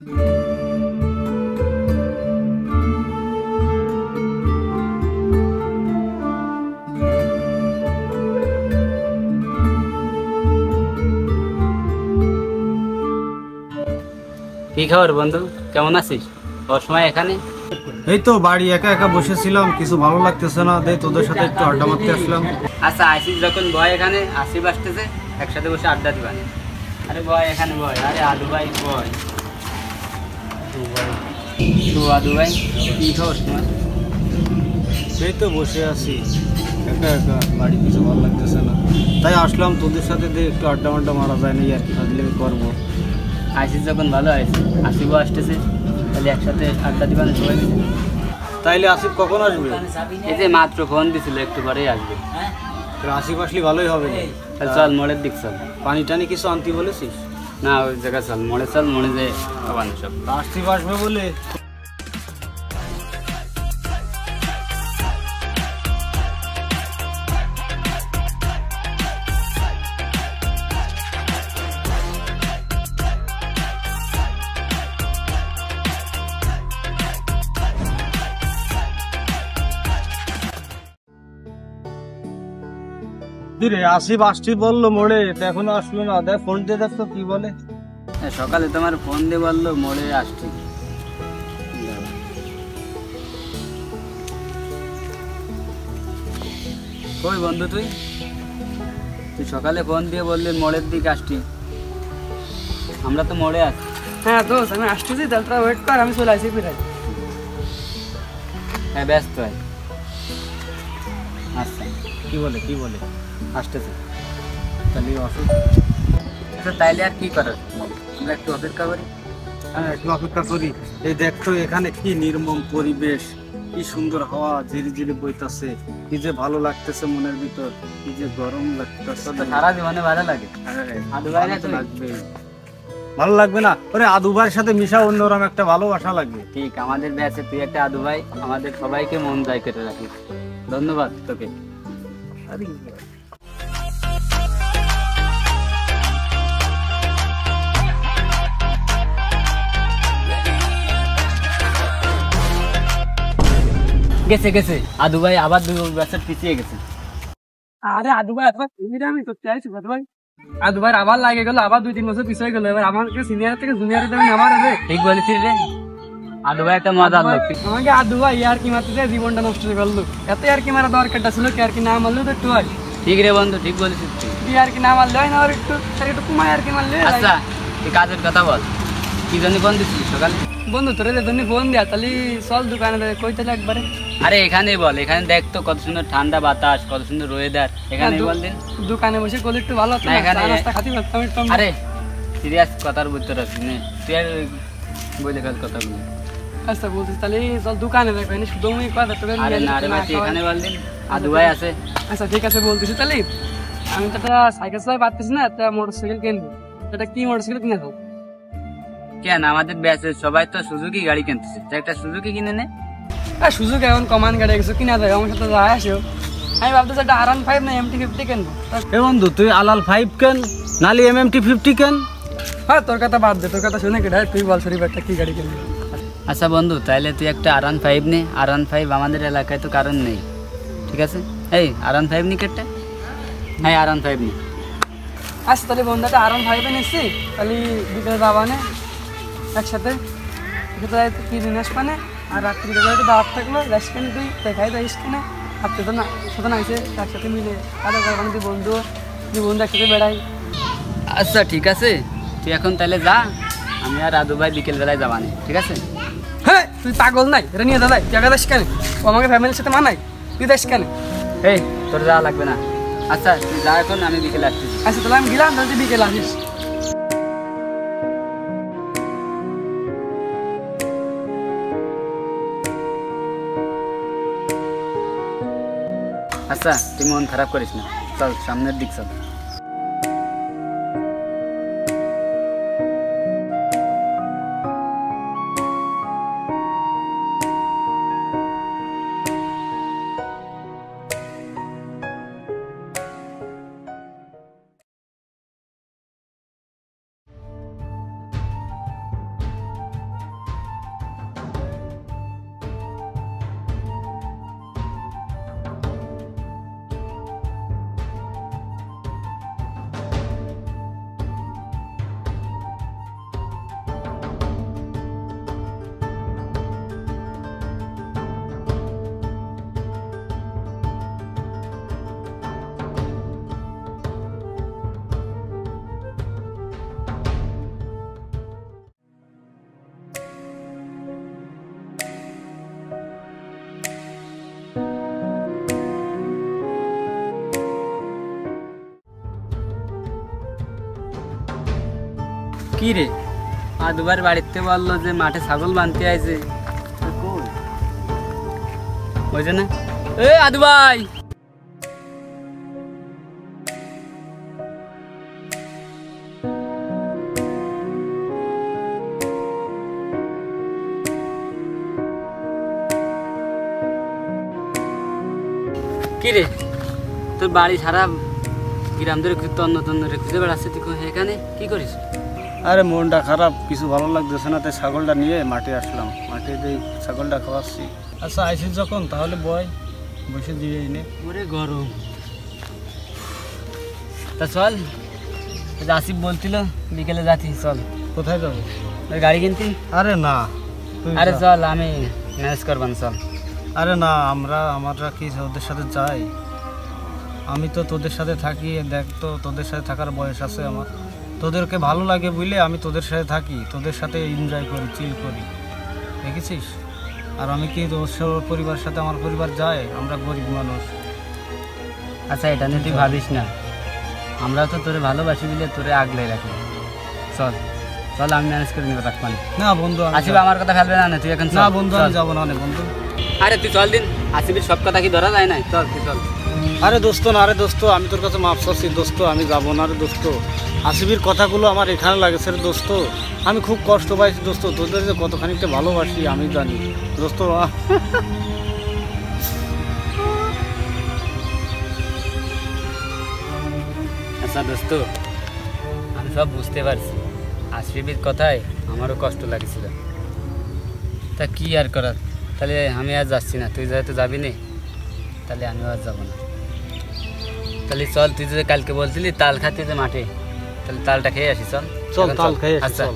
কি খবর বন্ধু, কেমন আছিস? ওর সময় এখানে এই তো বাড়ি একা একা বসেছিলাম, কিছু ভালো লাগতেছে না, দেখ তোদের সাথে একটু আড্ডা মারতে আসলাম। আচ্ছা আসিস যখন বয়, এখানে আসিফ আসতেছে, একসাথে বসে আড্ডা দিবানে। আরে বয় এখানে বয়। আরে আদু ভাই বয়। তো আদু ভাই কি খবর তোমার? এই তো বসে আছি একা একা, বাড়ি কিছু ভালো লাগতেছে না, তাই আসলাম তোদের সাথে দেখ একটু আড্ডা মাড্ডা মারা যায় না, আর কি ফাজলে করবো। আসিস যখন ভালো হয়েছে, আসিফও আসতেছে, তাহলে একসাথে আড্ডা দিবানে সবাই মিলে। তাইলে আসিফ কখন আসবে? এই যে মাত্র ফোন দিছিল, একটু পরেই আসবে। আসিফ আসলে ভালোই হবে। তাহলে চল মোড়ের দিক চল। পানি টানি কিছু আনতে বলেছিস? না ওই জায়গা চল, মোড়ে চল, মোড়ে যে খাবানো সব। আসিফ আসবে বলে আসিফ আসছি বললো মোড়ে, এখনো আসলো না, দেখ ফোন দিয়ে দেখ তো কি বলে। সকালে তোমার ফোন দিয়ে বললো মোড়ে আসছি। কই বন্ধু তুই তুই সকালে ফোন দিয়ে বললি মোড়ের দিকে আসছি, আমরা তো মোড়ে আছি। হ্যাঁ দোস্ত, আমি আসতেছি, তাহলে ওয়েট কর, আমি চলে আসি ফিরে। হ্যাঁ ব্যস্ত হয়। আচ্ছা কি বলে আসতেছে। তাহলে অসুখ। আচ্ছা তাইলে আর কি করার, আমরা একটু অপেক্ষা করি। হ্যাঁ একটু অপেক্ষা করি। এই দেখতো এখানে কি নির্মম পরিবেশ, কি সুন্দর হাওয়া ঝিরি ঝিরি বইতাছে, কি যে ভালো লাগতেছে মনের ভিতর, কি যে গরম লাগতেছে। তো সারা জীবনে ভালো লাগে। আদু ভাই না ভালো তো তুই? লাগবে, ভালো লাগবে না? ওরে আদু ভাইয়ের সাথে মিশা অন্যরকম একটা ভালোবাসা লাগবে। ঠিক, আমাদের ব্যাচে তুই একটা আদু ভাই, আমাদের সবাইকে মন জয় করে রাখিস। ধন্যবাদ তোকে। আরে গেছে গেছে আদু ভাই আবার 2 বছর পিছিয়ে গেছে। আরে আদু ভাই, এতবার আমি করতে চাইছি ভাই। আদু ভাই আবার লাগে গেল, আবার 2-3 বছর পিছিয়ে গেল। এবার আমাকে সিনিয়র থেকে জুনিয়র দেবেন আমার হবে। ঠিক বলেছিস রে, আদু ভাই একটা মজার লোক। আমাকে আদু ভাই আর কি মারতে যায়, জীবনটা নষ্ট করে ফেললো। এত আর কি মারা দরকারটা ছিল, কি আর কি না মারলো তো একটু হয়। ঠিক রে বন্ধু, ঠিক বলেছিস তুই। আর কি না মারলে হয় না, আর একটু একটু কুমায় আর কি মারলে। আচ্ছা তুই কাজের কথা বল, কি জন্য ফোন দিচ্ছিস সকালে? বন্ধু তোর জন্য ফোন দেয়া, তাহলে চল দোকানে কই তাহলে একবারে। আরে এখানে বল, এখানে দেখ তো কত সুন্দর ঠান্ডা বাতাস, কত সুন্দর ওয়েদার, এখানে বল দিন। দোকানে বসে করলে একটু ভালো হতো না, না, এখানে চা নাস্তা খাতি পারতাম একটু। আরে সিরিয়াস কথার উত্তর আছে নে, তুই আর বলে ফেল কথাগুলো। আচ্ছা বলছিস, তাহলে চল দোকানে দেখো, এনে শুধু আমি কথা তোকে। আরে না রে ভাই, তুই এখানে বল দিন, আদু ভাই আছে। আচ্ছা ঠিক আছে বলতেছি, তাহলে আমি তো একটা সাইকেল চালাই পারতেছি না, একটা মোটরসাইকেল কিনবো। এটা কি মোটরসাইকেল কিনে দেবো? কেন, আমাদের ব্যাচের সবাই তো সুজুকি গাড়ি কিনতেছে, তুই একটা সুজুকি কিনে নে। সুযোগ এখন কমান গাড়ি কিছু কিনা যায়, আমার সাথে যায় আসেও। আমি ভাবতেছি একটা R15 না MT-50 কিনবো। এ বন্ধু তুই আলাল 5 কেন, নালি MMT-50 কেন? হ্যাঁ তোর কথা বাদ দে, তোর কথা শুনে কি তুই বল শরীফ একটা কি গাড়ি কিনবি। আচ্ছা বন্ধু, তাইলে তুই একটা R15 নে। R15 আমাদের এলাকায় তো কারণ নেই, ঠিক আছে? এই R15 নি কেটে। হ্যাঁ R15 নি। আচ্ছা তাহলে বন্ধুটা R15 নিচ্ছি, তাহলে বিকেলে যাবা নে একসাথে, কি জিনিস মানে। আর রাত্রি একটু দাওয়াত থাকলো, রেস্টুরেন্ট তুই দেখাই যাইস কেনে। আর তো না সাথে না এসে একসাথে মিলে কারো করবান, তুই বন্ধু একসাথে বেড়াই। আচ্ছা ঠিক আছে, তুই এখন তাহলে যা, আমি আর আদু ভাই বিকেল বেলায় যাবানি, ঠিক আছে? হ্যাঁ তুই পাগল নাই, এটা নিয়ে দাদাই তুই আগে যাস কেন? ও আমাকে ফ্যামিলির সাথে মানাই, তুই যাস কেন? এই তোর যাওয়া লাগবে না। আচ্ছা তুই যা এখন, আমি বিকেলে আসতেছি। আচ্ছা তাহলে আমি গেলাম, তাহলে তুই বিকেলে আসিস। আচ্ছা তুই মন খারাপ করিস না, চল সামনের দিক চল। কি রে আদুবার বাড়িতে বললো যে মাঠে ছাগল বানতে আইছে বুঝে না এ আদু ভাই কি রে তোর বাড়ি সারা গ্রাম ধরে তন্ন তন্ন রে খুঁজে বেড়াচ্ছে তুই এখানে কি করিস? আরে মনটা খারাপ, কিছু ভালো লাগতেছে না, তাই ছাগলটা নিয়ে মাঠে আসলাম, মাঠে দিয়ে ছাগলটা খাওয়াচ্ছি। আচ্ছা আইসিস যখন তাহলে বসে দিয়ে এনে। ওরে গরম, তা চল আসিফ বলছিল বিকেলে যাচ্ছি, চল। কোথায় যাবো? ওই গাড়ি কিনতি। আরে না, আরে চল আমি ম্যানেজ করবান, চল। আরে না, আমরা কি ওদের সাথে যাই? আমি তো তোদের সাথে থাকি, দেখ তো তোদের সাথে থাকার বয়স আছে আমার, তোদেরকে ভালো লাগে বুঝলে আমি তোদের সাথে থাকি, তোদের সাথে এনজয় করি, চিল করি, দেখেছিস? আর আমি কি তোর পরিবারের সাথে আমার পরিবার যায়? আমরা গরিব মানুষ। আচ্ছা এটা নিয়ে তুই ভাবিস না, আমরা তো তোরে ভালোবাসি বলে তোরে আগলে রাখি, চল চল আমি ম্যানেজ করে নেবো রাখবান। না বন্ধু, আসিফ আমার কথা ফেলবে না, তুই এখন না বন্ধু আমি যাবো না বন্ধু। আরে তুই চল দিন, আসিফের সব কথা কি ধরা যায় না, চল তুই চল। আরে দোস্ত না, আরে দোস্ত আমি তোর কাছে মাফ চাচ্ছি দোস্ত, আমি যাবো না রে দোস্ত। আসিফের কথাগুলো আমার এখানে লাগেছে রে দোস্ত, আমি খুব কষ্ট পাইছি দোস্ত, তোদের যে কতখানিকটা ভালোবাসি আমি জানি দোস্ত। আচ্ছা দোস্ত আমি সব বুঝতে পারছি, আসিফের কথায় আমারও কষ্ট লাগছিল, তা কি আর করার, তাহলে আমি আর যাচ্ছি না, তুই যেহেতু যাবি না তাহলে আমিও আর যাবো না। তাহলে চল, তুই যে কালকে বলছিলি তাল খাতে যে মাঠে, তাহলে তালটা খেয়ে আসি, চল চল তাল খেয়ে আসি, আচ্ছা চল।